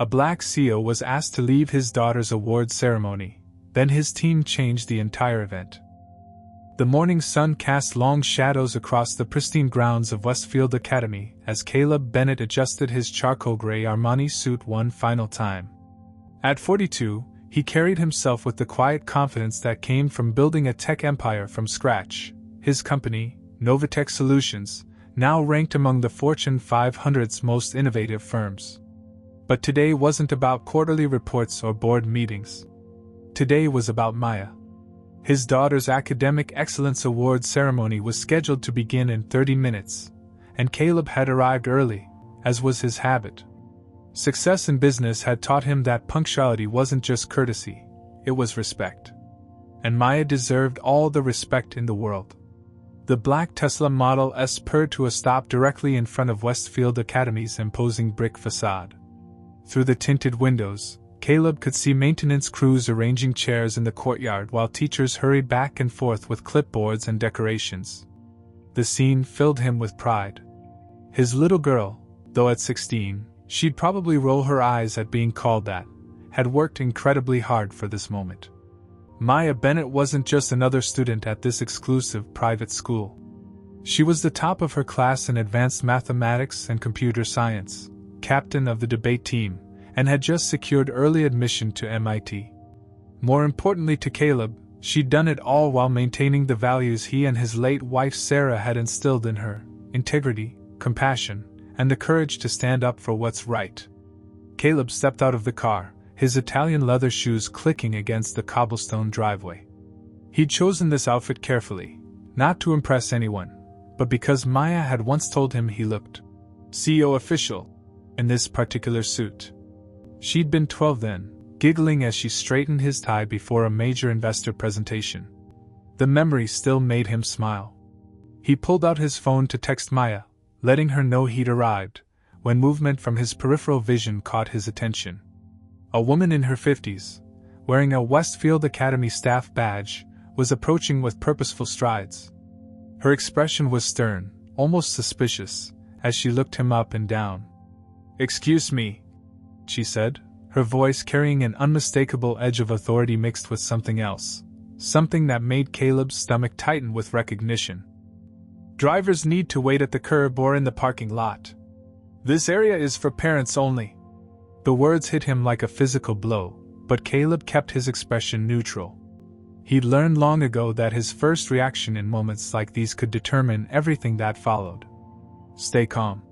A black CEO was asked to leave his daughter's awards ceremony, then his team changed the entire event. The morning sun cast long shadows across the pristine grounds of Westfield Academy as Caleb Bennett adjusted his charcoal gray Armani suit one final time. At 42, he carried himself with the quiet confidence that came from building a tech empire from scratch. His company, Novatech Solutions, now ranked among the Fortune 500's most innovative firms. But today wasn't about quarterly reports or board meetings. Today was about Maya. His daughter's Academic Excellence Award ceremony was scheduled to begin in 30 minutes, and Caleb had arrived early, as was his habit. Success in business had taught him that punctuality wasn't just courtesy, it was respect. And Maya deserved all the respect in the world. The black Tesla Model S purred to a stop directly in front of Westfield Academy's imposing brick facade. Through the tinted windows, Caleb could see maintenance crews arranging chairs in the courtyard while teachers hurried back and forth with clipboards and decorations. The scene filled him with pride. His little girl, though at 16, she'd probably roll her eyes at being called that, had worked incredibly hard for this moment. Maya Bennett wasn't just another student at this exclusive private school. She was the top of her class in advanced mathematics and computer science, captain of the debate team, and had just secured early admission to MIT. More importantly to Caleb, she'd done it all while maintaining the values he and his late wife Sarah had instilled in her: integrity, compassion, and the courage to stand up for what's right. Caleb stepped out of the car, his Italian leather shoes clicking against the cobblestone driveway. He'd chosen this outfit carefully, not to impress anyone, but because Maya had once told him he looked CEO official in this particular suit. She'd been 12 then, giggling as she straightened his tie before a major investor presentation. The memory still made him smile. He pulled out his phone to text Maya, letting her know he'd arrived, when movement from his peripheral vision caught his attention. A woman in her 50s, wearing a Westfield Academy staff badge, was approaching with purposeful strides. Her expression was stern, almost suspicious, as she looked him up and down. "Excuse me," she said, her voice carrying an unmistakable edge of authority mixed with something else, something that made Caleb's stomach tighten with recognition. "Drivers need to wait at the curb or in the parking lot. This area is for parents only." The words hit him like a physical blow, but Caleb kept his expression neutral. He'd learned long ago that his first reaction in moments like these could determine everything that followed. Stay calm.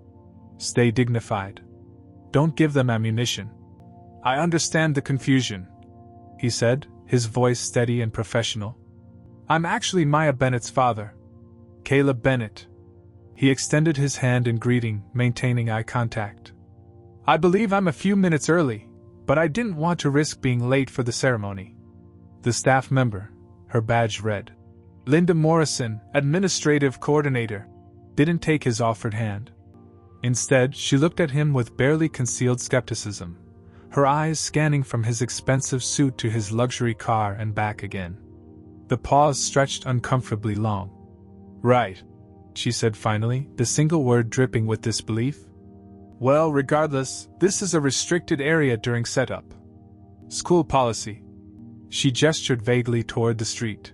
Stay dignified. Don't give them ammunition. "I understand the confusion," he said, his voice steady and professional. "I'm actually Maya Bennett's father. Caleb Bennett." He extended his hand in greeting, maintaining eye contact. "I believe I'm a few minutes early, but I didn't want to risk being late for the ceremony." The staff member, her badge read Linda Morrison, Administrative Coordinator, didn't take his offered hand. Instead, she looked at him with barely concealed skepticism, her eyes scanning from his expensive suit to his luxury car and back again. The pause stretched uncomfortably long. "Right," she said finally, the single word dripping with disbelief. "Well, regardless, this is a restricted area during setup. School policy." She gestured vaguely toward the street.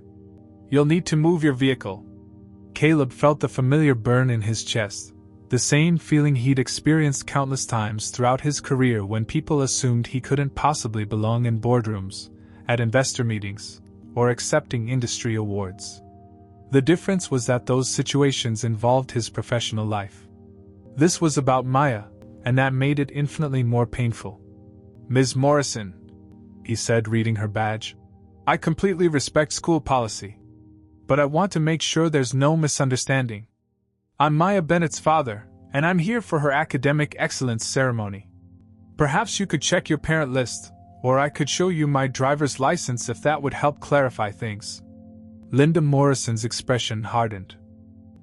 "You'll need to move your vehicle." Caleb felt the familiar burn in his chest, the same feeling he'd experienced countless times throughout his career when people assumed he couldn't possibly belong in boardrooms, at investor meetings, or accepting industry awards. The difference was that those situations involved his professional life. This was about Maya, and that made it infinitely more painful. "Ms. Morrison," he said, reading her badge, "I completely respect school policy. But I want to make sure there's no misunderstanding. I'm Maya Bennett's father, and I'm here for her Academic Excellence ceremony. Perhaps you could check your parent list, or I could show you my driver's license if that would help clarify things." Linda Morrison's expression hardened.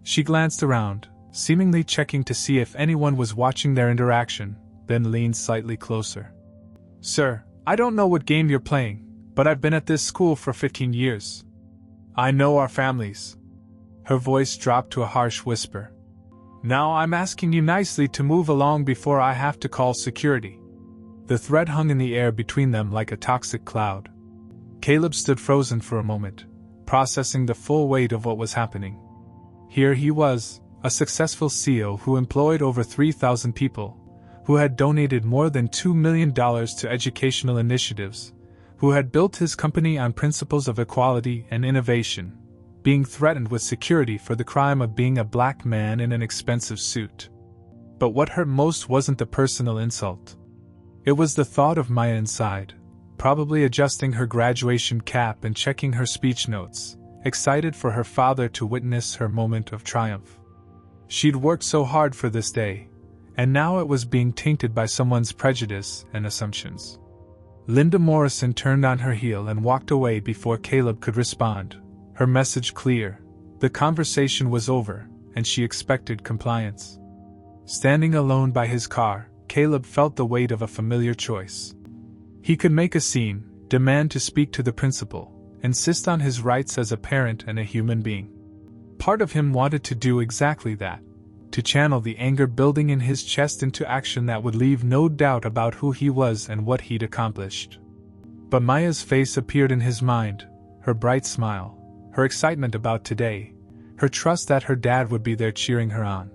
She glanced around, seemingly checking to see if anyone was watching their interaction, then leaned slightly closer. "Sir, I don't know what game you're playing, but I've been at this school for 15 years. I know our families." Her voice dropped to a harsh whisper. "Now I'm asking you nicely to move along before I have to call security." The threat hung in the air between them like a toxic cloud. Caleb stood frozen for a moment, processing the full weight of what was happening. Here he was, a successful CEO who employed over 3,000 people, who had donated more than $2 million to educational initiatives, who had built his company on principles of equality and innovation, being threatened with security for the crime of being a black man in an expensive suit. But what hurt most wasn't the personal insult. It was the thought of Maya inside, probably adjusting her graduation cap and checking her speech notes, excited for her father to witness her moment of triumph. She'd worked so hard for this day, and now it was being tainted by someone's prejudice and assumptions. Linda Morrison turned on her heel and walked away before Caleb could respond, her message clear. The conversation was over, and she expected compliance. Standing alone by his car, Caleb felt the weight of a familiar choice. He could make a scene, demand to speak to the principal, insist on his rights as a parent and a human being. Part of him wanted to do exactly that, to channel the anger building in his chest into action that would leave no doubt about who he was and what he'd accomplished. But Maya's face appeared in his mind, her bright smile, her excitement about today, her trust that her dad would be there cheering her on.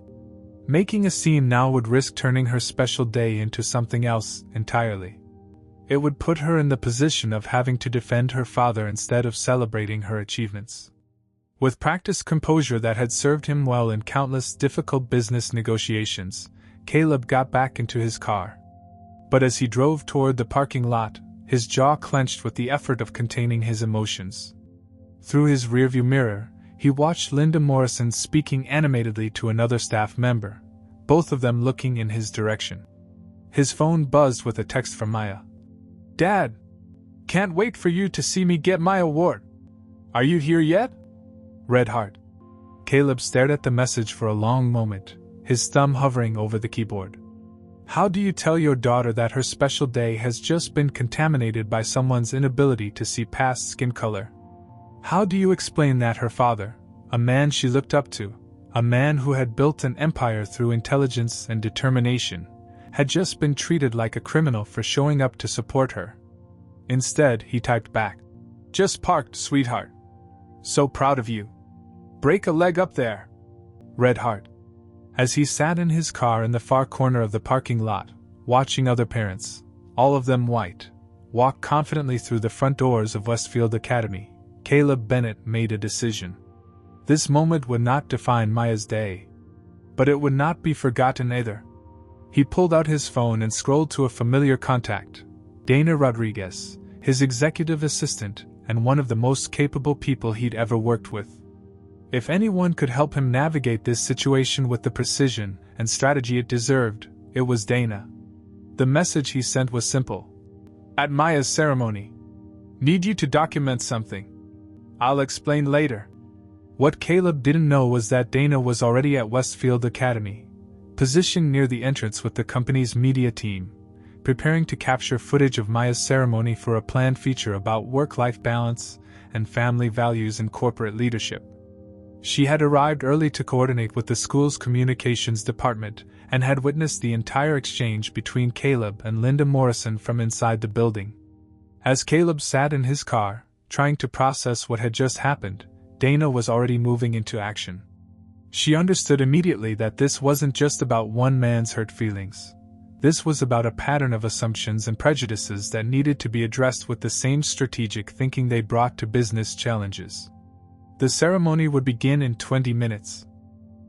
Making a scene now would risk turning her special day into something else entirely. It would put her in the position of having to defend her father instead of celebrating her achievements. With practiced composure that had served him well in countless difficult business negotiations, Caleb got back into his car. But as he drove toward the parking lot, his jaw clenched with the effort of containing his emotions. Through his rearview mirror, he watched Linda Morrison speaking animatedly to another staff member, both of them looking in his direction. His phone buzzed with a text from Maya. "Dad! Can't wait for you to see me get my award. Are you here yet? Red heart." Caleb stared at the message for a long moment, his thumb hovering over the keyboard. How do you tell your daughter that her special day has just been contaminated by someone's inability to see past skin color? How do you explain that her father, a man she looked up to, a man who had built an empire through intelligence and determination, had just been treated like a criminal for showing up to support her? Instead, he typed back, "Just parked, sweetheart. So proud of you. Break a leg up there. Red heart." As he sat in his car in the far corner of the parking lot, watching other parents, all of them white, walk confidently through the front doors of Westfield Academy, Caleb Bennett made a decision. This moment would not define Maya's day, but it would not be forgotten either. He pulled out his phone and scrolled to a familiar contact, Dana Rodriguez, his executive assistant and one of the most capable people he'd ever worked with. If anyone could help him navigate this situation with the precision and strategy it deserved, it was Dana. The message he sent was simple. "At Maya's ceremony. Need you to document something. I'll explain later." What Caleb didn't know was that Dana was already at Westfield Academy, positioned near the entrance with the company's media team, preparing to capture footage of Maya's ceremony for a planned feature about work-life balance and family values in corporate leadership. She had arrived early to coordinate with the school's communications department and had witnessed the entire exchange between Caleb and Linda Morrison from inside the building. As Caleb sat in his car, trying to process what had just happened, Dana was already moving into action. She understood immediately that this wasn't just about one man's hurt feelings. This was about a pattern of assumptions and prejudices that needed to be addressed with the same strategic thinking they brought to business challenges. The ceremony would begin in 20 minutes.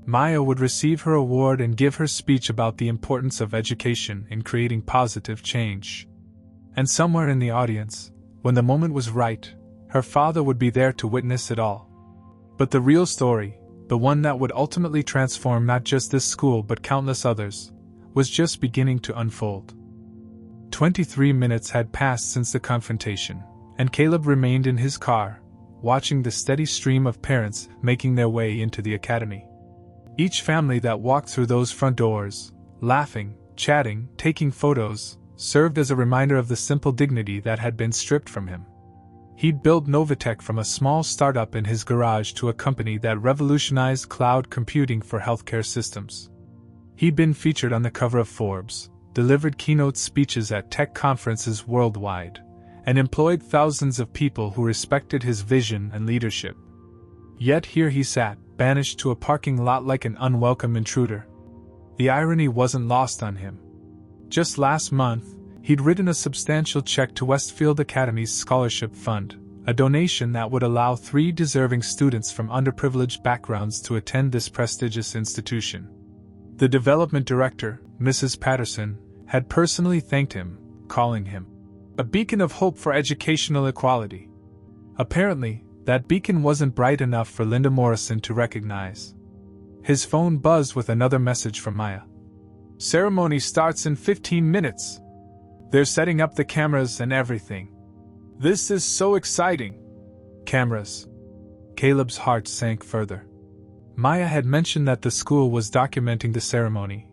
Maya would receive her award and give her speech about the importance of education in creating positive change. And somewhere in the audience, when the moment was right, her father would be there to witness it all. But the real story, the one that would ultimately transform not just this school but countless others, was just beginning to unfold. 23 minutes had passed since the confrontation, and Caleb remained in his car, watching the steady stream of parents making their way into the academy. Each family that walked through those front doors, laughing, chatting, taking photos, served as a reminder of the simple dignity that had been stripped from him. He'd built Novatech from a small startup in his garage to a company that revolutionized cloud computing for healthcare systems. He'd been featured on the cover of Forbes, delivered keynote speeches at tech conferences worldwide, and employed thousands of people who respected his vision and leadership. Yet here he sat, banished to a parking lot like an unwelcome intruder. The irony wasn't lost on him. Just last month, he'd written a substantial check to Westfield Academy's scholarship fund, a donation that would allow 3 deserving students from underprivileged backgrounds to attend this prestigious institution. The development director, Mrs. Patterson, had personally thanked him, calling him a beacon of hope for educational equality. Apparently, that beacon wasn't bright enough for Linda Morrison to recognize. His phone buzzed with another message from Maya. "Ceremony starts in 15 minutes. They're setting up the cameras and everything. This is so exciting." Cameras. Caleb's heart sank further. Maya had mentioned that the school was documenting the ceremony,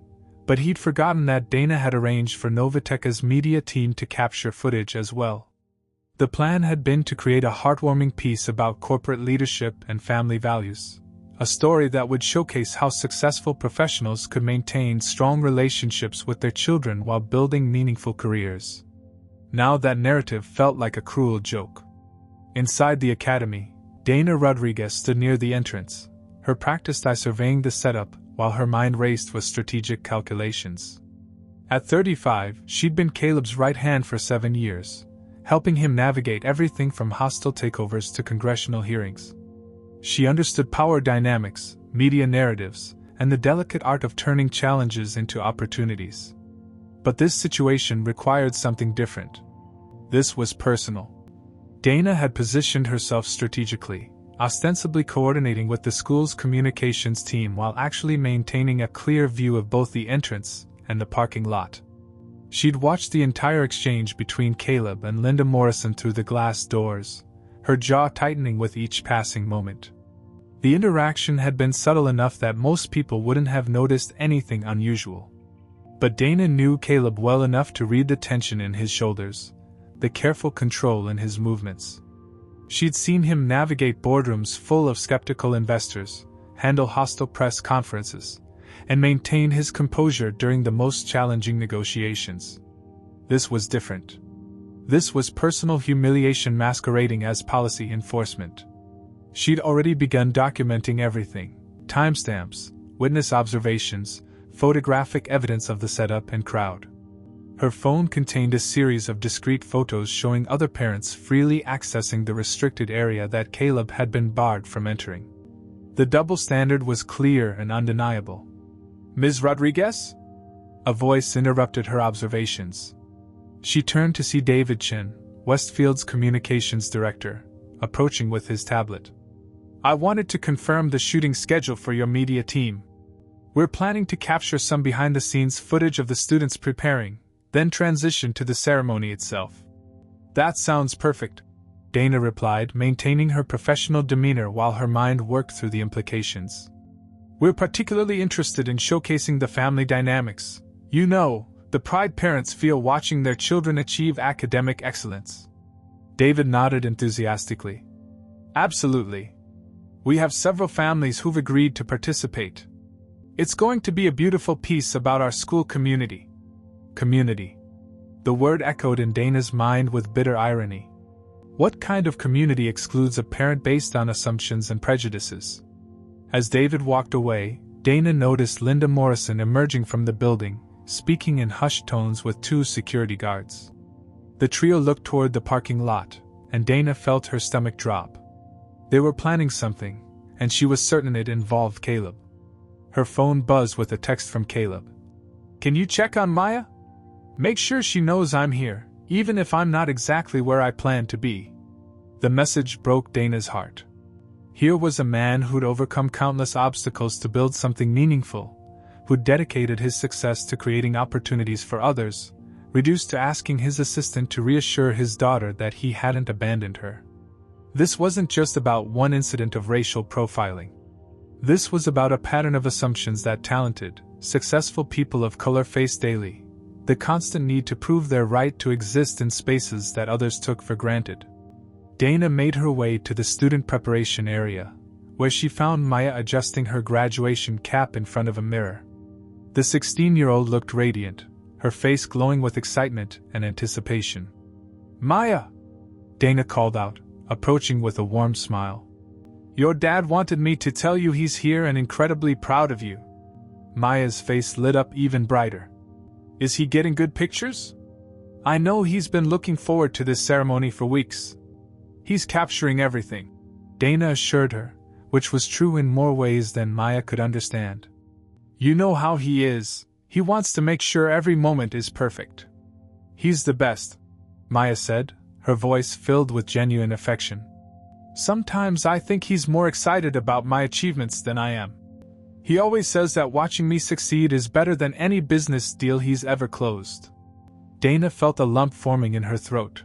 but he'd forgotten that Dana had arranged for Novateka's media team to capture footage as well. The plan had been to create a heartwarming piece about corporate leadership and family values, a story that would showcase how successful professionals could maintain strong relationships with their children while building meaningful careers. Now that narrative felt like a cruel joke. Inside the academy, Dana Rodriguez stood near the entrance, her practiced eye surveying the setup while her mind raced with strategic calculations. At 35, she'd been Caleb's right hand for 7 years, helping him navigate everything from hostile takeovers to congressional hearings. She understood power dynamics, media narratives, and the delicate art of turning challenges into opportunities. But this situation required something different. This was personal. Dana had positioned herself strategically, ostensibly coordinating with the school's communications team while actually maintaining a clear view of both the entrance and the parking lot. She'd watched the entire exchange between Caleb and Linda Morrison through the glass doors, her jaw tightening with each passing moment. The interaction had been subtle enough that most people wouldn't have noticed anything unusual. But Dana knew Caleb well enough to read the tension in his shoulders, the careful control in his movements. She'd seen him navigate boardrooms full of skeptical investors, handle hostile press conferences, and maintain his composure during the most challenging negotiations. This was different. This was personal humiliation masquerading as policy enforcement. She'd already begun documenting everything: timestamps, witness observations, photographic evidence of the setup and crowd. Her phone contained a series of discrete photos showing other parents freely accessing the restricted area that Caleb had been barred from entering. The double standard was clear and undeniable. "Ms. Rodriguez?" A voice interrupted her observations. She turned to see David Chin, Westfield's communications director, approaching with his tablet. "I wanted to confirm the shooting schedule for your media team. We're planning to capture some behind-the-scenes footage of the students preparing, then transition to the ceremony itself." "That sounds perfect," Dana replied, maintaining her professional demeanor while her mind worked through the implications. "We're particularly interested in showcasing the family dynamics. You know, the pride parents feel watching their children achieve academic excellence." David nodded enthusiastically. "Absolutely. We have several families who've agreed to participate. It's going to be a beautiful piece about our school community." Community. The word echoed in Dana's mind with bitter irony. What kind of community excludes a parent based on assumptions and prejudices? As David walked away, Dana noticed Linda Morrison emerging from the building, speaking in hushed tones with 2 security guards. The trio looked toward the parking lot, and Dana felt her stomach drop. They were planning something, and she was certain it involved Caleb. Her phone buzzed with a text from Caleb. "Can you check on Maya? Make sure she knows I'm here, even if I'm not exactly where I plan to be." The message broke Dana's heart. Here was a man who'd overcome countless obstacles to build something meaningful, who'd dedicated his success to creating opportunities for others, reduced to asking his assistant to reassure his daughter that he hadn't abandoned her. This wasn't just about one incident of racial profiling. This was about a pattern of assumptions that talented, successful people of color face daily, the constant need to prove their right to exist in spaces that others took for granted. Dana made her way to the student preparation area, where she found Maya adjusting her graduation cap in front of a mirror. The 16-year-old looked radiant, her face glowing with excitement and anticipation. "Maya!" Dana called out, approaching with a warm smile. "Your dad wanted me to tell you he's here and incredibly proud of you." Maya's face lit up even brighter. "Is he getting good pictures? I know he's been looking forward to this ceremony for weeks. He's capturing everything," Dana assured her, which was true in more ways than Maya could understand. "You know how he is, he wants to make sure every moment is perfect." "He's the best," Maya said, her voice filled with genuine affection. "Sometimes I think he's more excited about my achievements than I am. He always says that watching me succeed is better than any business deal he's ever closed." Dana felt a lump forming in her throat.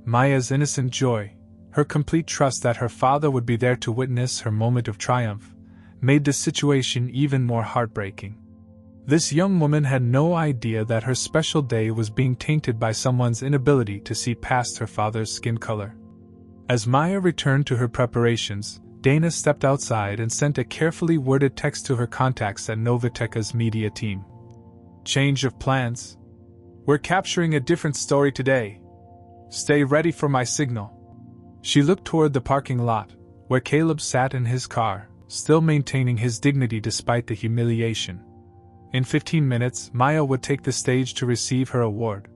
Maya's innocent joy, her complete trust that her father would be there to witness her moment of triumph, made the situation even more heartbreaking. This young woman had no idea that her special day was being tainted by someone's inability to see past her father's skin color. As Maya returned to her preparations, Dana stepped outside and sent a carefully worded text to her contacts at Novateca's media team. "Change of plans. We're capturing a different story today. Stay ready for my signal." She looked toward the parking lot, where Caleb sat in his car, still maintaining his dignity despite the humiliation. In 15 minutes, Maya would take the stage to receive her award.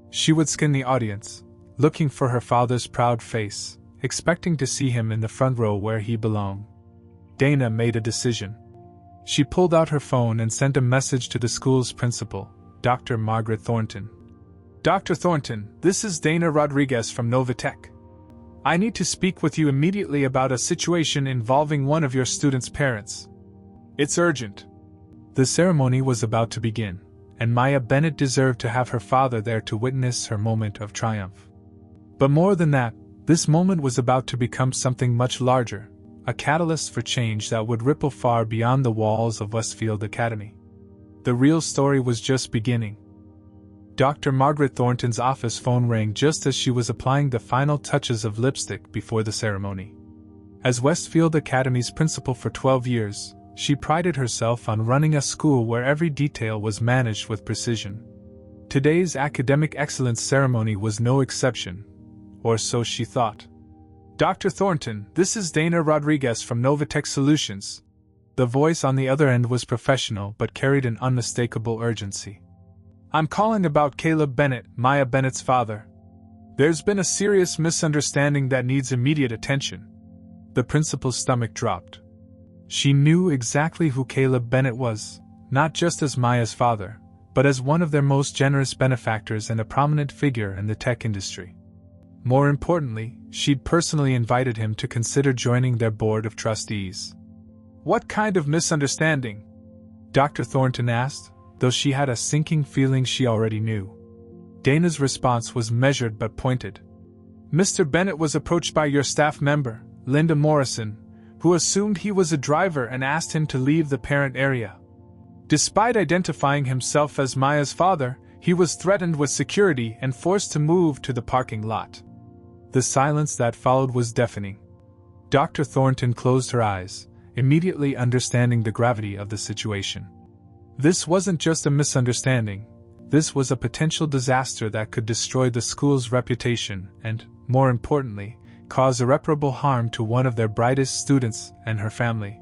She would scan the audience, looking for her father's proud face, expecting to see him in the front row where he belonged. Dana made a decision. She pulled out her phone and sent a message to the school's principal, Dr. Margaret Thornton. "Dr. Thornton, this is Dana Rodriguez from Novatech. I need to speak with you immediately about a situation involving one of your students' parents. It's urgent." The ceremony was about to begin, and Maya Bennett deserved to have her father there to witness her moment of triumph. But more than that, this moment was about to become something much larger, a catalyst for change that would ripple far beyond the walls of Westfield Academy. The real story was just beginning. Dr. Margaret Thornton's office phone rang just as she was applying the final touches of lipstick before the ceremony. As Westfield Academy's principal for 12 years, she prided herself on running a school where every detail was managed with precision. Today's academic excellence ceremony was no exception, or so she thought. "Dr. Thornton, this is Dana Rodriguez from Novatech Solutions." The voice on the other end was professional but carried an unmistakable urgency. "I'm calling about Caleb Bennett, Maya Bennett's father. There's been a serious misunderstanding that needs immediate attention." The principal's stomach dropped. She knew exactly who Caleb Bennett was, not just as Maya's father, but as one of their most generous benefactors and a prominent figure in the tech industry. More importantly, she'd personally invited him to consider joining their board of trustees. "What kind of misunderstanding?" Dr. Thornton asked, though she had a sinking feeling she already knew. Dana's response was measured but pointed. "Mr. Bennett was approached by your staff member, Linda Morrison, who assumed he was a driver and asked him to leave the parent area. Despite identifying himself as Maya's father, he was threatened with security and forced to move to the parking lot." The silence that followed was deafening. Dr. Thornton closed her eyes, immediately understanding the gravity of the situation. This wasn't just a misunderstanding, this was a potential disaster that could destroy the school's reputation and, more importantly, cause irreparable harm to one of their brightest students and her family.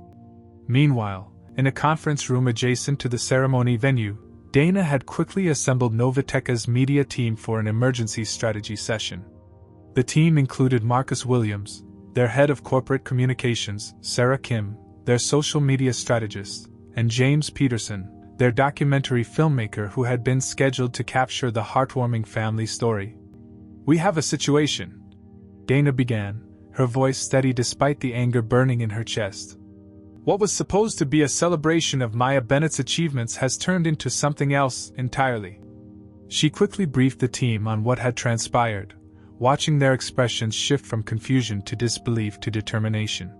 Meanwhile, in a conference room adjacent to the ceremony venue, Dana had quickly assembled Novateca's media team for an emergency strategy session. The team included Marcus Williams, their head of corporate communications, Sarah Kim, their social media strategist, and James Peterson, their documentary filmmaker who had been scheduled to capture the heartwarming family story. "We have a situation," Dana began, her voice steady despite the anger burning in her chest. "What was supposed to be a celebration of Maya Bennett's achievements has turned into something else entirely." She quickly briefed the team on what had transpired, watching their expressions shift from confusion to disbelief to determination.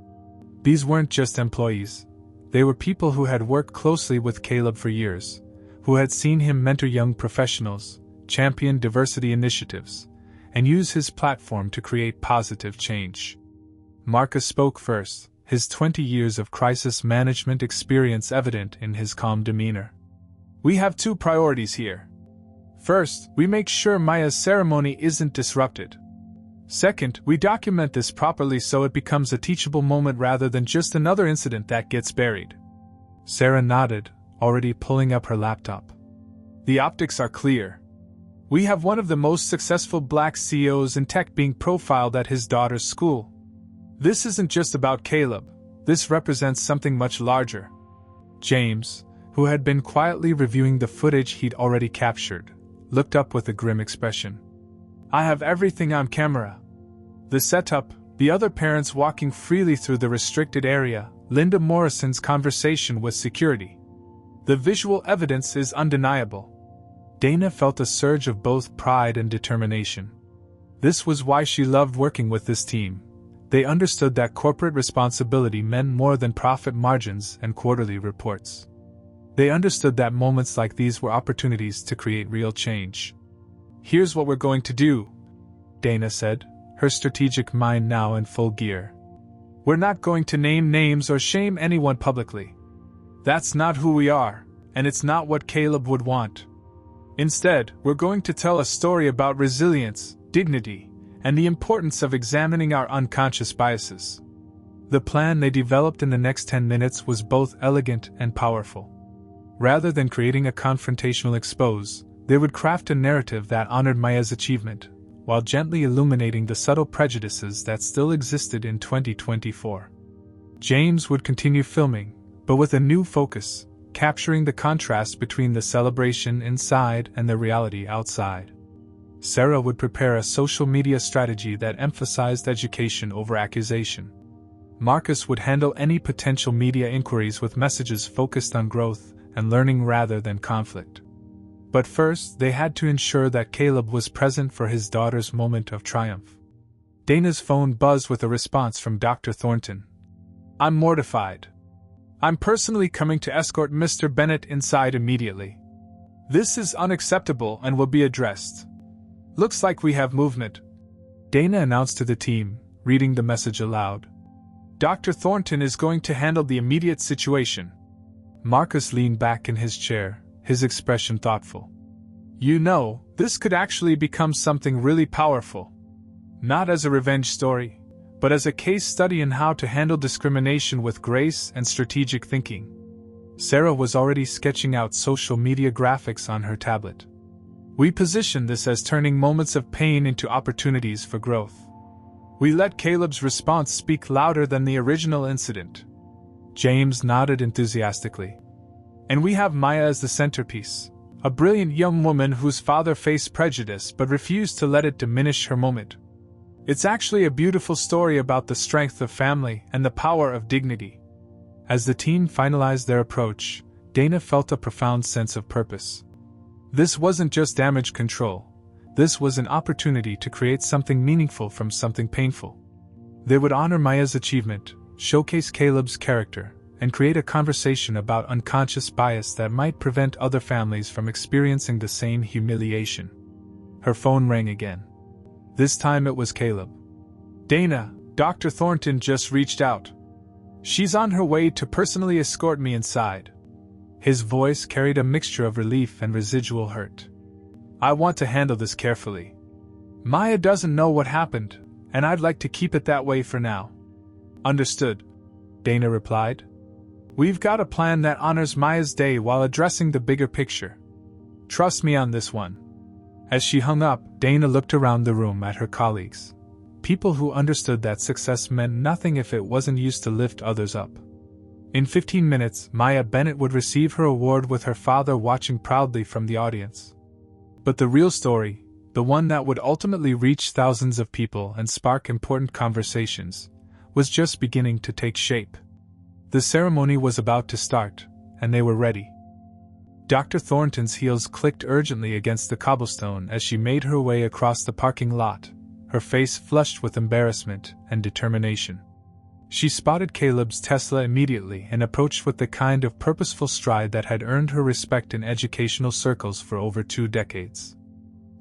These weren't just employees. They were people who had worked closely with Caleb for years, who had seen him mentor young professionals, champion diversity initiatives, and use his platform to create positive change. Marcus spoke first, his 20 years of crisis management experience evident in his calm demeanor. "We have two priorities here. First, we make sure Maya's ceremony isn't disrupted. Second, we document this properly so it becomes a teachable moment rather than just another incident that gets buried. Sarah nodded, already pulling up her laptop. The optics are clear. We have one of the most successful black CEOs in tech being profiled at his daughter's school. This isn't just about Caleb, this represents something much larger. James, who had been quietly reviewing the footage he'd already captured, looked up with a grim expression. I have everything on camera. The setup, the other parents walking freely through the restricted area, Linda Morrison's conversation with security. The visual evidence is undeniable. Dana felt a surge of both pride and determination. This was why she loved working with this team. They understood that corporate responsibility meant more than profit margins and quarterly reports. They understood that moments like these were opportunities to create real change. Here's what we're going to do, Dana said, her strategic mind now in full gear. We're not going to name names or shame anyone publicly. That's not who we are, and it's not what Caleb would want. Instead, we're going to tell a story about resilience, dignity, and the importance of examining our unconscious biases. The plan they developed in the next 10 minutes was both elegant and powerful. Rather than creating a confrontational expose, they would craft a narrative that honored Maya's achievement, while gently illuminating the subtle prejudices that still existed in 2024. James would continue filming, but with a new focus, capturing the contrast between the celebration inside and the reality outside. Sarah would prepare a social media strategy that emphasized education over accusation. Marcus would handle any potential media inquiries with messages focused on growth and learning rather than conflict. But first, they had to ensure that Caleb was present for his daughter's moment of triumph. Dana's phone buzzed with a response from Dr. Thornton. I'm mortified. I'm personally coming to escort Mr. Bennett inside immediately. This is unacceptable and will be addressed. Looks like we have movement, Dana announced to the team, reading the message aloud. Dr. Thornton is going to handle the immediate situation. Marcus leaned back in his chair, his expression thoughtful. You know, this could actually become something really powerful. Not as a revenge story, but as a case study in how to handle discrimination with grace and strategic thinking. Sarah was already sketching out social media graphics on her tablet. We position this as turning moments of pain into opportunities for growth. We let Caleb's response speak louder than the original incident. James nodded enthusiastically. And we have Maya as the centerpiece, a brilliant young woman whose father faced prejudice but refused to let it diminish her moment. It's actually a beautiful story about the strength of family and the power of dignity. As the team finalized their approach, Dana felt a profound sense of purpose. This wasn't just damage control. This was an opportunity to create something meaningful from something painful. They would honor Maya's achievement, showcase Caleb's character, and create a conversation about unconscious bias that might prevent other families from experiencing the same humiliation. Her phone rang again. This time it was Caleb. Dana, Dr. Thornton just reached out. She's on her way to personally escort me inside. His voice carried a mixture of relief and residual hurt. I want to handle this carefully. Maya doesn't know what happened, and I'd like to keep it that way for now. Understood, Dana replied. We've got a plan that honors Maya's day while addressing the bigger picture. Trust me on this one. As she hung up, Dana looked around the room at her colleagues. People who understood that success meant nothing if it wasn't used to lift others up. In 15 minutes, Maya Bennett would receive her award with her father watching proudly from the audience. But the real story, the one that would ultimately reach thousands of people and spark important conversations, was just beginning to take shape. The ceremony was about to start, and they were ready. Dr. Thornton's heels clicked urgently against the cobblestone as she made her way across the parking lot, her face flushed with embarrassment and determination. She spotted Caleb's Tesla immediately and approached with the kind of purposeful stride that had earned her respect in educational circles for over 2 decades.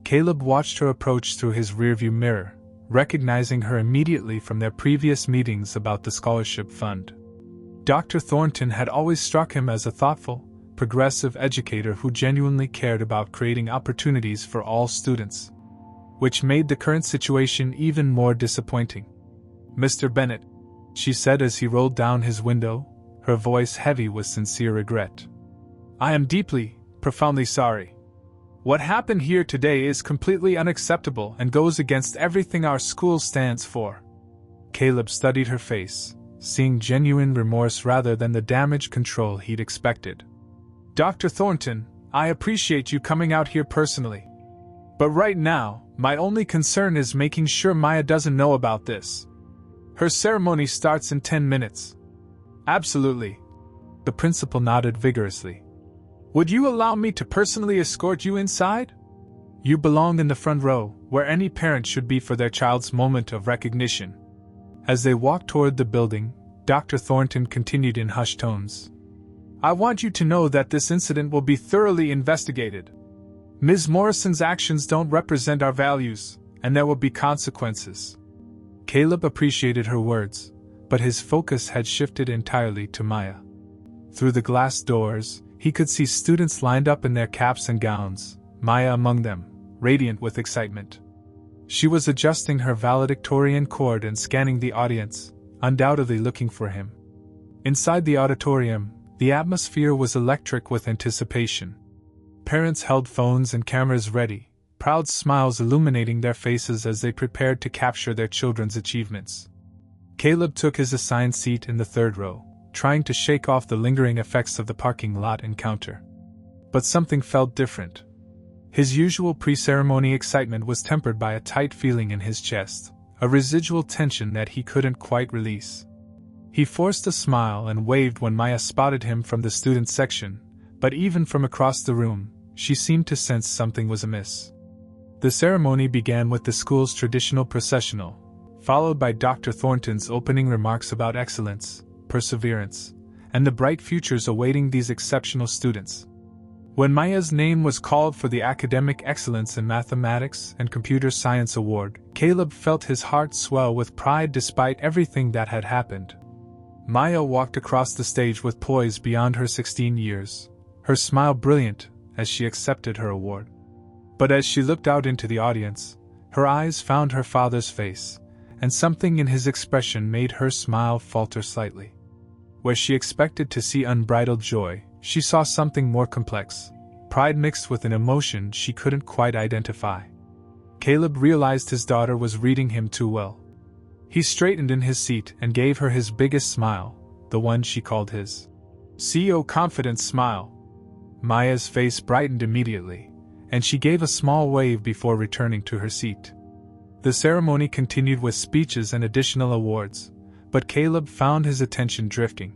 Caleb watched her approach through his rearview mirror, recognizing her immediately from their previous meetings about the scholarship fund. Dr. Thornton had always struck him as a thoughtful, progressive educator who genuinely cared about creating opportunities for all students, which made the current situation even more disappointing. "Mr. Bennett," she said as he rolled down his window, her voice heavy with sincere regret. "I am deeply, profoundly sorry. What happened here today is completely unacceptable and goes against everything our school stands for." Caleb studied her face, seeing genuine remorse rather than the damage control he'd expected. "Dr. Thornton, I appreciate you coming out here personally. But right now, my only concern is making sure Maya doesn't know about this. Her ceremony starts in 10 minutes. "Absolutely." The principal nodded vigorously. "Would you allow me to personally escort you inside? You belong in the front row, where any parent should be for their child's moment of recognition." As they walked toward the building, Dr. Thornton continued in hushed tones. "I want you to know that this incident will be thoroughly investigated. Ms. Morrison's actions don't represent our values, and there will be consequences." Caleb appreciated her words, but his focus had shifted entirely to Maya. Through the glass doors, he could see students lined up in their caps and gowns, Maya among them, radiant with excitement. She was adjusting her valedictorian cord and scanning the audience, undoubtedly looking for him. Inside the auditorium, the atmosphere was electric with anticipation. Parents held phones and cameras ready, proud smiles illuminating their faces as they prepared to capture their children's achievements. Caleb took his assigned seat in the third row, trying to shake off the lingering effects of the parking lot encounter. But something felt different. His usual pre-ceremony excitement was tempered by a tight feeling in his chest, a residual tension that he couldn't quite release. He forced a smile and waved when Maya spotted him from the student section, but even from across the room, she seemed to sense something was amiss. The ceremony began with the school's traditional processional, followed by Dr. Thornton's opening remarks about excellence, perseverance, and the bright futures awaiting these exceptional students. When Maya's name was called for the Academic Excellence in Mathematics and Computer Science Award, Caleb felt his heart swell with pride despite everything that had happened. Maya walked across the stage with poise beyond her 16 years, her smile brilliant as she accepted her award. But as she looked out into the audience, her eyes found her father's face, and something in his expression made her smile falter slightly. Where she expected to see unbridled joy, she saw something more complex, pride mixed with an emotion she couldn't quite identify. Caleb realized his daughter was reading him too well. He straightened in his seat and gave her his biggest smile, the one she called his CEO confidence smile. Maya's face brightened immediately, and she gave a small wave before returning to her seat. The ceremony continued with speeches and additional awards, but Caleb found his attention drifting.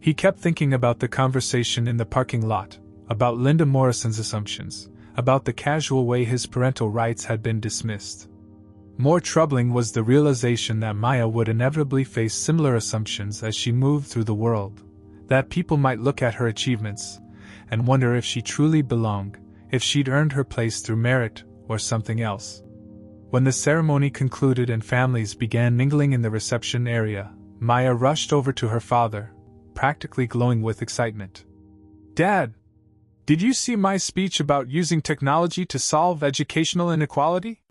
He kept thinking about the conversation in the parking lot, about Linda Morrison's assumptions, about the casual way his parental rights had been dismissed. More troubling was the realization that Maya would inevitably face similar assumptions as she moved through the world, that people might look at her achievements and wonder if she truly belonged, if she'd earned her place through merit or something else. When the ceremony concluded and families began mingling in the reception area, Maya rushed over to her father, practically glowing with excitement. "Dad, did you see my speech about using technology to solve educational inequality?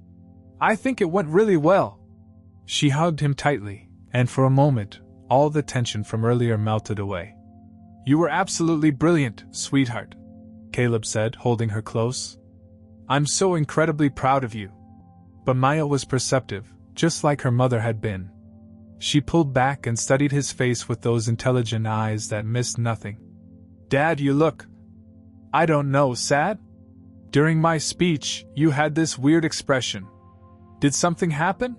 I think it went really well." She hugged him tightly, and for a moment, all the tension from earlier melted away. "You were absolutely brilliant, sweetheart," Caleb said, holding her close. "I'm so incredibly proud of you." But Maya was perceptive, just like her mother had been. She pulled back and studied his face with those intelligent eyes that missed nothing. "Dad, you look, I don't know, sad? During my speech, you had this weird expression. Did something happen?"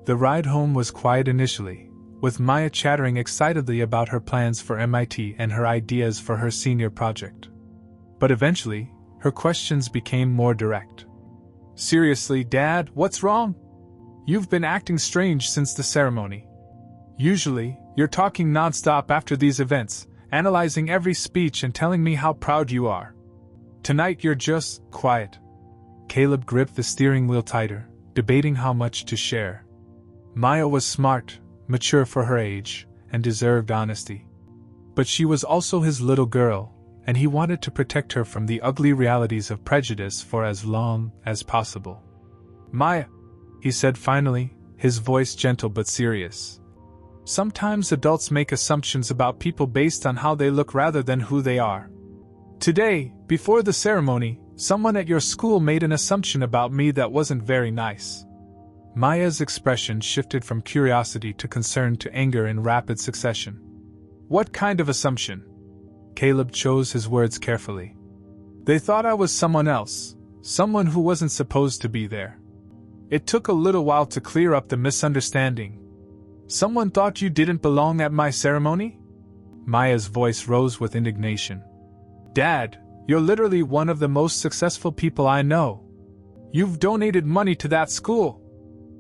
The ride home was quiet initially, with Maya chattering excitedly about her plans for MIT and her ideas for her senior project. But eventually, her questions became more direct. "Seriously, Dad, what's wrong? You've been acting strange since the ceremony. Usually, you're talking nonstop after these events, analyzing every speech and telling me how proud you are. Tonight you're just quiet." Caleb gripped the steering wheel tighter, debating how much to share. Maya was smart, mature for her age, and deserved honesty. But she was also his little girl, and he wanted to protect her from the ugly realities of prejudice for as long as possible. "Maya," he said finally, his voice gentle but serious. "Sometimes adults make assumptions about people based on how they look rather than who they are. Today, before the ceremony, someone at your school made an assumption about me that wasn't very nice." Maya's expression shifted from curiosity to concern to anger in rapid succession. "What kind of assumption?" Caleb chose his words carefully. "They thought I was someone else, someone who wasn't supposed to be there. It took a little while to clear up the misunderstanding. Someone thought you didn't belong at my ceremony?" Maya's voice rose with indignation. "Dad, you're literally one of the most successful people I know. You've donated money to that school.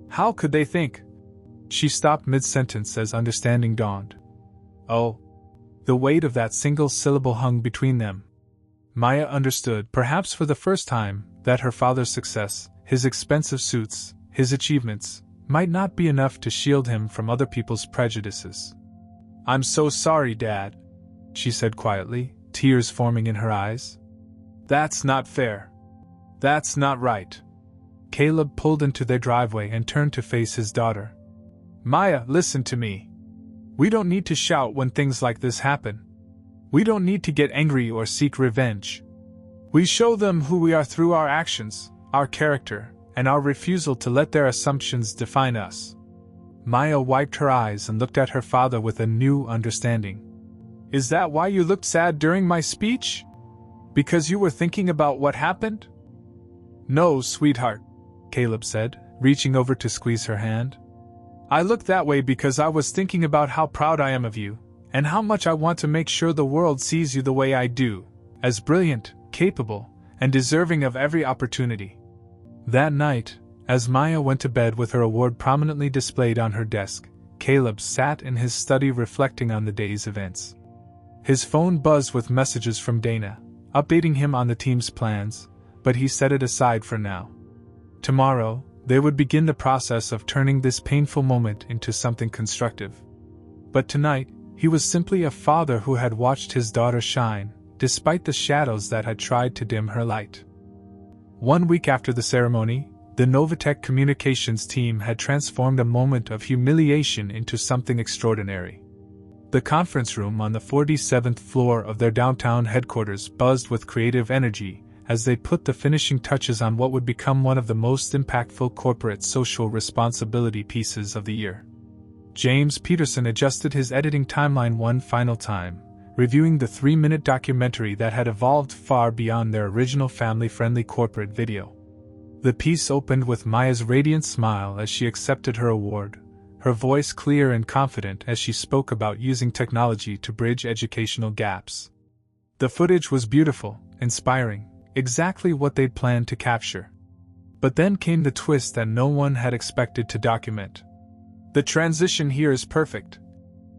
How could they think?" She stopped mid-sentence as understanding dawned. Oh. The weight of that single syllable hung between them. Maya understood, perhaps for the first time, that her father's success, his expensive suits, his achievements, might not be enough to shield him from other people's prejudices. "I'm so sorry, Dad," she said quietly, tears forming in her eyes. "That's not fair. That's not right." Caleb pulled into their driveway and turned to face his daughter. "Maya, listen to me. We don't need to shout when things like this happen. We don't need to get angry or seek revenge. We show them who we are through our actions, our character, and our refusal to let their assumptions define us." Maya wiped her eyes and looked at her father with a new understanding. "Is that why you looked sad during my speech? Because you were thinking about what happened?" "No, sweetheart," Caleb said, reaching over to squeeze her hand. "I looked that way because I was thinking about how proud I am of you, and how much I want to make sure the world sees you the way I do, as brilliant, capable, and deserving of every opportunity." That night, as Maya went to bed with her award prominently displayed on her desk, Caleb sat in his study reflecting on the day's events. His phone buzzed with messages from Dana, updating him on the team's plans, but he set it aside for now. Tomorrow, they would begin the process of turning this painful moment into something constructive. But tonight, he was simply a father who had watched his daughter shine, despite the shadows that had tried to dim her light. 1 week after the ceremony, the Novatech communications team had transformed a moment of humiliation into something extraordinary. The conference room on the 47th floor of their downtown headquarters buzzed with creative energy as they put the finishing touches on what would become one of the most impactful corporate social responsibility pieces of the year. James Peterson adjusted his editing timeline one final time, reviewing the 3-minute documentary that had evolved far beyond their original family-friendly corporate video. The piece opened with Maya's radiant smile as she accepted her award, her voice clear and confident as she spoke about using technology to bridge educational gaps. The footage was beautiful, inspiring, exactly what they'd planned to capture. But then came the twist that no one had expected to document. "The transition here is perfect,"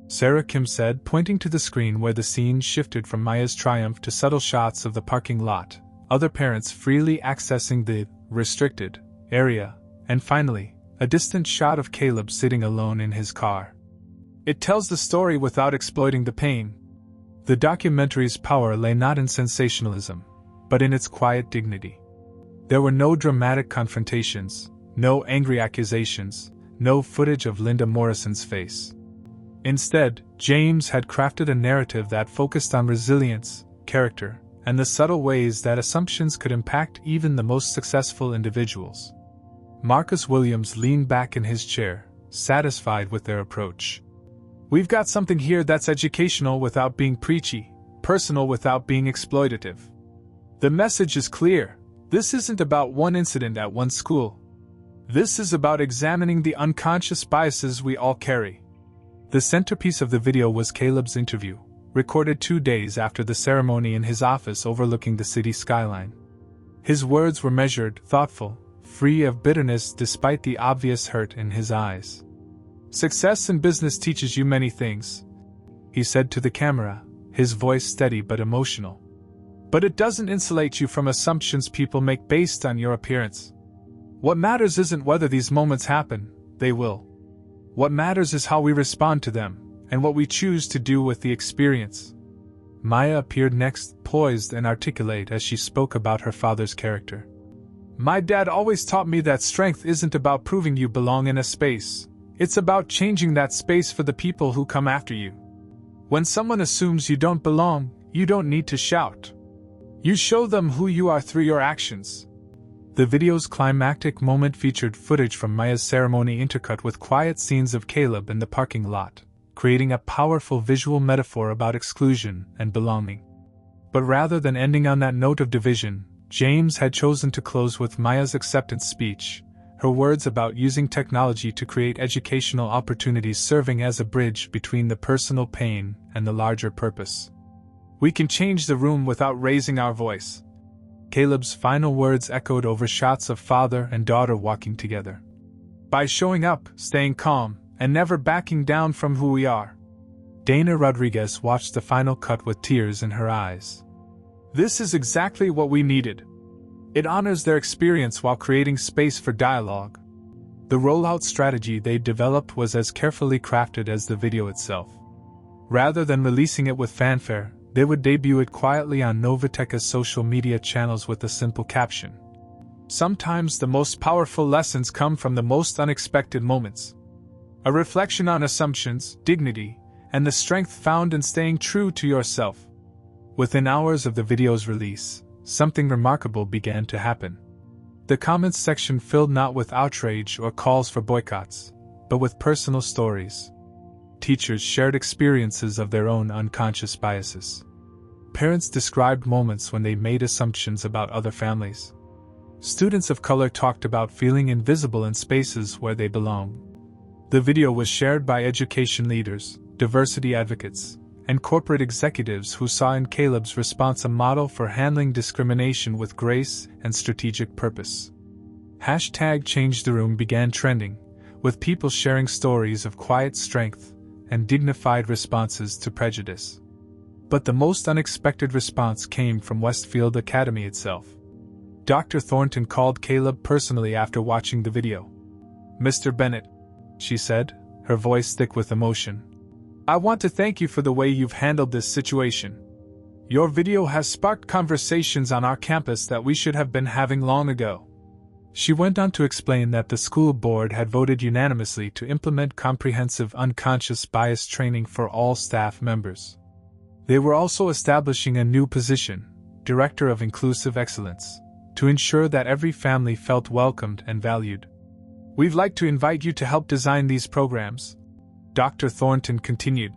Sarah Kim said, pointing to the screen where the scene shifted from Maya's triumph to subtle shots of the parking lot, other parents freely accessing the restricted area, and finally, a distant shot of Caleb sitting alone in his car. "It tells the story without exploiting the pain." The documentary's power lay not in sensationalism, but in its quiet dignity. There were no dramatic confrontations, no angry accusations, no footage of Linda Morrison's face. Instead, James had crafted a narrative that focused on resilience, character, and the subtle ways that assumptions could impact even the most successful individuals. Marcus Williams leaned back in his chair, satisfied with their approach. "We've got something here that's educational without being preachy, personal without being exploitative. The message is clear. This isn't about one incident at one school. This is about examining the unconscious biases we all carry." The centerpiece of the video was Caleb's interview, recorded 2 days after the ceremony in his office overlooking the city skyline. His words were measured, thoughtful, free of bitterness despite the obvious hurt in his eyes. "Success in business teaches you many things," he said to the camera, his voice steady but emotional. "But it doesn't insulate you from assumptions people make based on your appearance. What matters isn't whether these moments happen, they will. What matters is how we respond to them, and what we choose to do with the experience." Maya appeared next, poised and articulate as she spoke about her father's character. My dad always taught me that strength isn't about proving you belong in a space. It's about changing that space for the people who come after you. When someone assumes you don't belong, you don't need to shout. You show them who you are through your actions. The video's climactic moment featured footage from Maya's ceremony intercut with quiet scenes of Caleb in the parking lot, creating a powerful visual metaphor about exclusion and belonging. But rather than ending on that note of division, James had chosen to close with Maya's acceptance speech, her words about using technology to create educational opportunities serving as a bridge between the personal pain and the larger purpose. We can change the room without raising our voice. Caleb's final words echoed over shots of father and daughter walking together. By showing up, staying calm, and never backing down from who we are. Dana Rodriguez watched the final cut with tears in her eyes. This is exactly what we needed. It honors their experience while creating space for dialogue. The rollout strategy they developed was as carefully crafted as the video itself. Rather than releasing it with fanfare, they would debut it quietly on Novateka's social media channels with a simple caption. Sometimes the most powerful lessons come from the most unexpected moments. A reflection on assumptions, dignity, and the strength found in staying true to yourself. Within hours of the video's release, something remarkable began to happen. The comments section filled not with outrage or calls for boycotts, but with personal stories. Teachers shared experiences of their own unconscious biases. Parents described moments when they made assumptions about other families. Students of color talked about feeling invisible in spaces where they belong. The video was shared by education leaders, diversity advocates, and corporate executives who saw in Caleb's response a model for handling discrimination with grace and strategic purpose. #ChangeTheRoom began trending, with people sharing stories of quiet strength and dignified responses to prejudice. But the most unexpected response came from Westfield Academy itself. Dr. Thornton called Caleb personally after watching the video. "Mr. Bennett," she said, her voice thick with emotion, "I want to thank you for the way you've handled this situation. Your video has sparked conversations on our campus that we should have been having long ago." She went on to explain that the school board had voted unanimously to implement comprehensive unconscious bias training for all staff members. They were also establishing a new position, Director of Inclusive Excellence, to ensure that every family felt welcomed and valued. "We'd like to invite you to help design these programs," Dr. Thornton continued.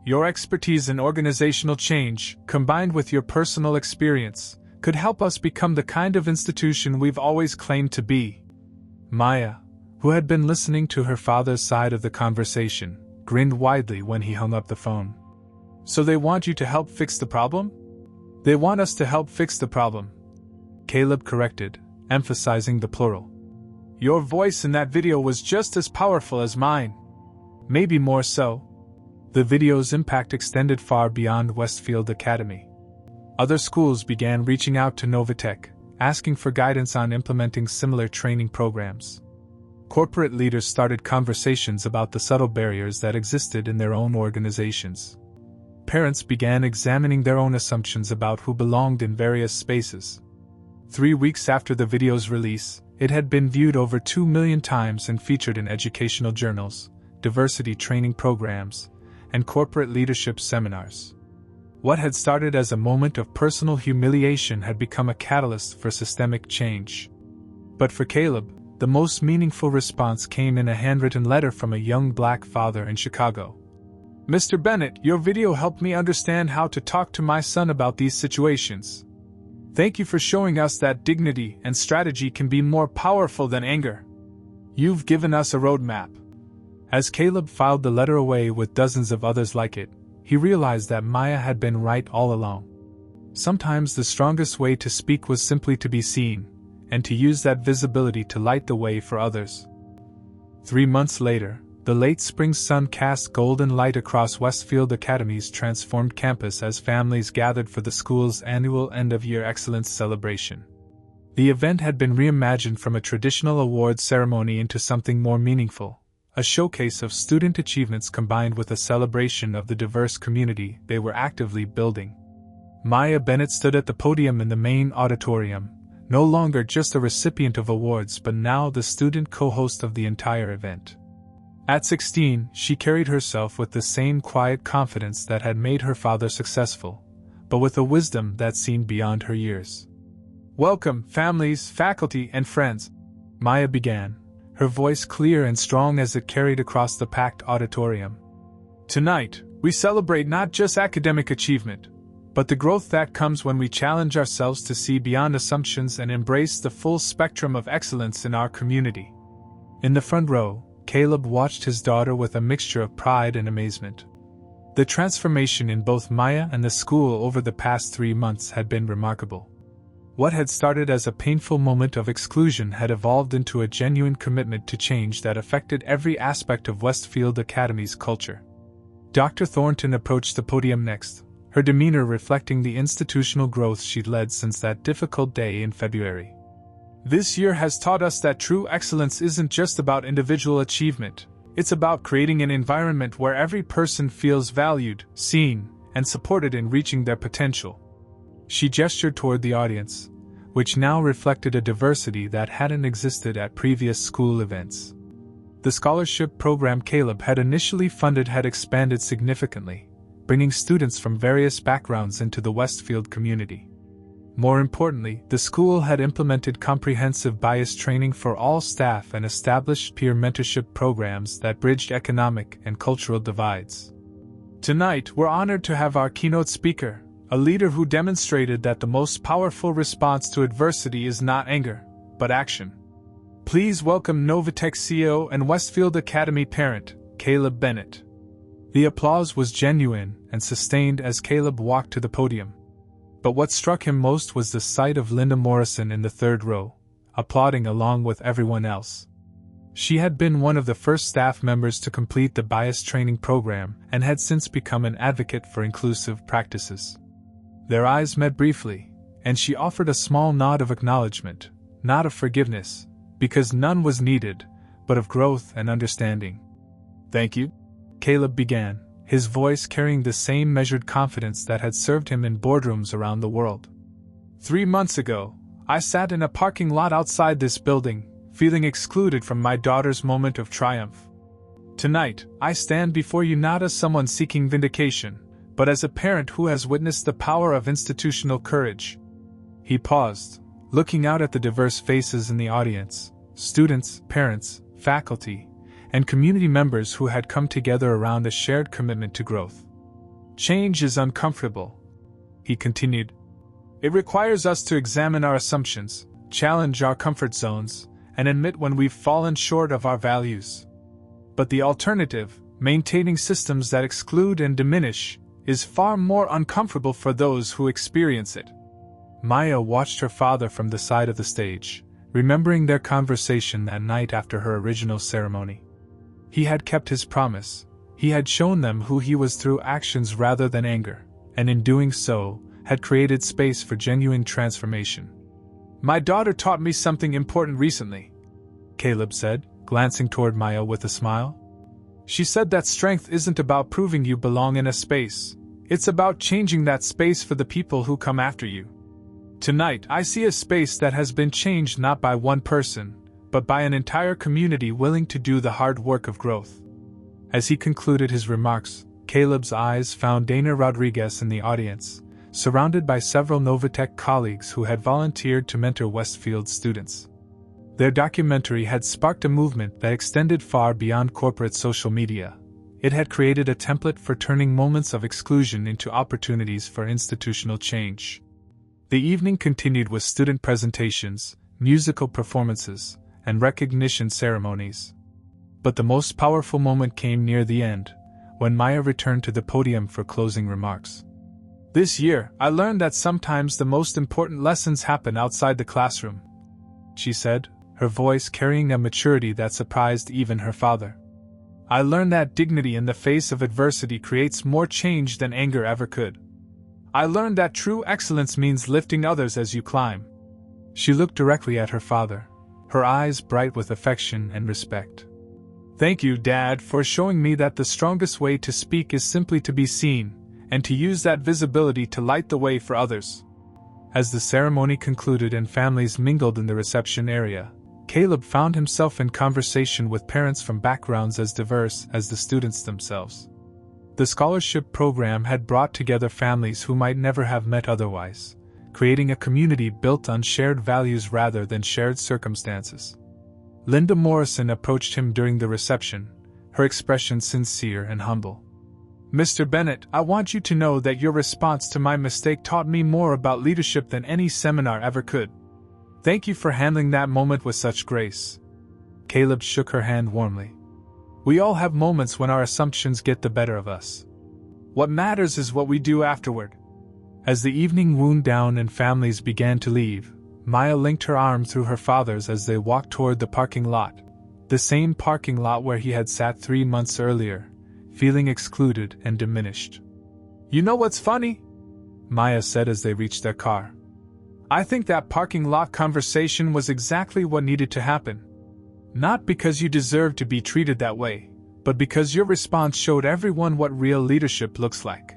"Your expertise in organizational change, combined with your personal experience, could help us become the kind of institution we've always claimed to be." Maya, who had been listening to her father's side of the conversation, grinned widely when he hung up the phone. "So they want you to help fix the problem?" "They want us to help fix the problem," Caleb corrected, emphasizing the plural. "Your voice in that video was just as powerful as mine. Maybe more so." The video's impact extended far beyond Westfield Academy. Other schools began reaching out to Novatech, asking for guidance on implementing similar training programs. Corporate leaders started conversations about the subtle barriers that existed in their own organizations. Parents began examining their own assumptions about who belonged in various spaces. 3 weeks after the video's release, it had been viewed over 2 million times and featured in educational journals, diversity training programs, and corporate leadership seminars. What had started as a moment of personal humiliation had become a catalyst for systemic change. But for Caleb, the most meaningful response came in a handwritten letter from a young black father in Chicago. "Mr. Bennett, your video helped me understand how to talk to my son about these situations. Thank you for showing us that dignity and strategy can be more powerful than anger. You've given us a roadmap." As Caleb filed the letter away with dozens of others like it, he realized that Maya had been right all along. Sometimes the strongest way to speak was simply to be seen, and to use that visibility to light the way for others. 3 months later, the late spring sun cast golden light across Westfield Academy's transformed campus as families gathered for the school's annual end-of-year excellence celebration. The event had been reimagined from a traditional awards ceremony into something more meaningful, a showcase of student achievements combined with a celebration of the diverse community they were actively building. Maya Bennett stood at the podium in the main auditorium, no longer just a recipient of awards but now the student co-host of the entire event. At 16, she carried herself with the same quiet confidence that had made her father successful, but with a wisdom that seemed beyond her years. "Welcome, families, faculty, and friends," Maya began, her voice clear and strong as it carried across the packed auditorium. "Tonight, we celebrate not just academic achievement, but the growth that comes when we challenge ourselves to see beyond assumptions and embrace the full spectrum of excellence in our community." In the front row, Caleb watched his daughter with a mixture of pride and amazement. The transformation in both Maya and the school over the past 3 months had been remarkable. What had started as a painful moment of exclusion had evolved into a genuine commitment to change that affected every aspect of Westfield Academy's culture. Dr. Thornton approached the podium next, her demeanor reflecting the institutional growth she'd led since that difficult day in February. "This year has taught us that true excellence isn't just about individual achievement, it's about creating an environment where every person feels valued, seen, and supported in reaching their potential." She gestured toward the audience, which now reflected a diversity that hadn't existed at previous school events. The scholarship program Caleb had initially funded had expanded significantly, bringing students from various backgrounds into the Westfield community. More importantly, the school had implemented comprehensive bias training for all staff and established peer mentorship programs that bridged economic and cultural divides. Tonight, we're honored to have our keynote speaker, a leader who demonstrated that the most powerful response to adversity is not anger, but action. Please welcome Novatech CEO and Westfield Academy parent, Caleb Bennett. The applause was genuine and sustained as Caleb walked to the podium. But what struck him most was the sight of Linda Morrison in the third row, applauding along with everyone else. She had been one of the first staff members to complete the bias training program and had since become an advocate for inclusive practices. Their eyes met briefly, and she offered a small nod of acknowledgement, not of forgiveness, because none was needed, but of growth and understanding. "Thank you," Caleb began, his voice carrying the same measured confidence that had served him in boardrooms around the world. 3 months ago, I sat in a parking lot outside this building, feeling excluded from my daughter's moment of triumph. Tonight, I stand before you not as someone seeking vindication, but as a parent who has witnessed the power of institutional courage." He paused, looking out at the diverse faces in the audience, students, parents, faculty, and community members who had come together around a shared commitment to growth. "Change is uncomfortable," he continued. "It requires us to examine our assumptions, challenge our comfort zones, and admit when we've fallen short of our values. But the alternative, maintaining systems that exclude and diminish, is far more uncomfortable for those who experience it." Maya watched her father from the side of the stage, remembering their conversation that night after her original ceremony. He had kept his promise. He had shown them who he was through actions rather than anger, and in doing so, had created space for genuine transformation. "My daughter taught me something important recently," Caleb said, glancing toward Maya with a smile. "She said that strength isn't about proving you belong in a space, it's about changing that space for the people who come after you. Tonight, I see a space that has been changed not by one person, but by an entire community willing to do the hard work of growth." As he concluded his remarks, Caleb's eyes found Dana Rodriguez in the audience, surrounded by several Novatech colleagues who had volunteered to mentor Westfield students. Their documentary had sparked a movement that extended far beyond corporate social media. It had created a template for turning moments of exclusion into opportunities for institutional change. The evening continued with student presentations, musical performances, and recognition ceremonies. But the most powerful moment came near the end, when Maya returned to the podium for closing remarks. "This year, I learned that sometimes the most important lessons happen outside the classroom," she said, her voice carrying a maturity that surprised even her father. "I learned that dignity in the face of adversity creates more change than anger ever could. I learned that true excellence means lifting others as you climb." She looked directly at her father, her eyes bright with affection and respect. Thank you, Dad, for showing me that the strongest way to speak is simply to be seen, and to use that visibility to light the way for others. As the ceremony concluded and families mingled in the reception area, Caleb found himself in conversation with parents from backgrounds as diverse as the students themselves. The scholarship program had brought together families who might never have met otherwise, creating a community built on shared values rather than shared circumstances. Linda Morrison approached him during the reception, her expression sincere and humble. "Mr. Bennett, I want you to know that your response to my mistake taught me more about leadership than any seminar ever could. Thank you for handling that moment with such grace." Caleb shook her hand warmly. "We all have moments when our assumptions get the better of us. What matters is what we do afterward." As the evening wound down and families began to leave, Maya linked her arm through her father's as they walked toward the parking lot, the same parking lot where he had sat 3 months earlier, feeling excluded and diminished. "You know what's funny?" Maya said as they reached their car. "I think that parking lot conversation was exactly what needed to happen. Not because you deserve to be treated that way, but because your response showed everyone what real leadership looks like."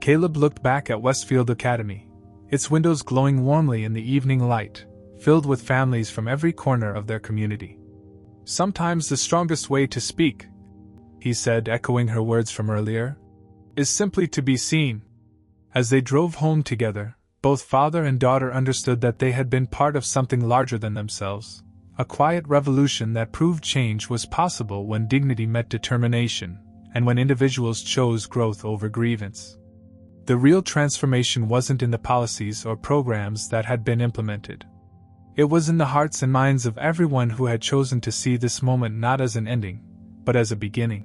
Caleb looked back at Westfield Academy, its windows glowing warmly in the evening light, filled with families from every corner of their community. "Sometimes the strongest way to speak," he said, echoing her words from earlier, "is simply to be seen." As they drove home together, both father and daughter understood that they had been part of something larger than themselves, a quiet revolution that proved change was possible when dignity met determination, and when individuals chose growth over grievance. The real transformation wasn't in the policies or programs that had been implemented. It was in the hearts and minds of everyone who had chosen to see this moment not as an ending, but as a beginning.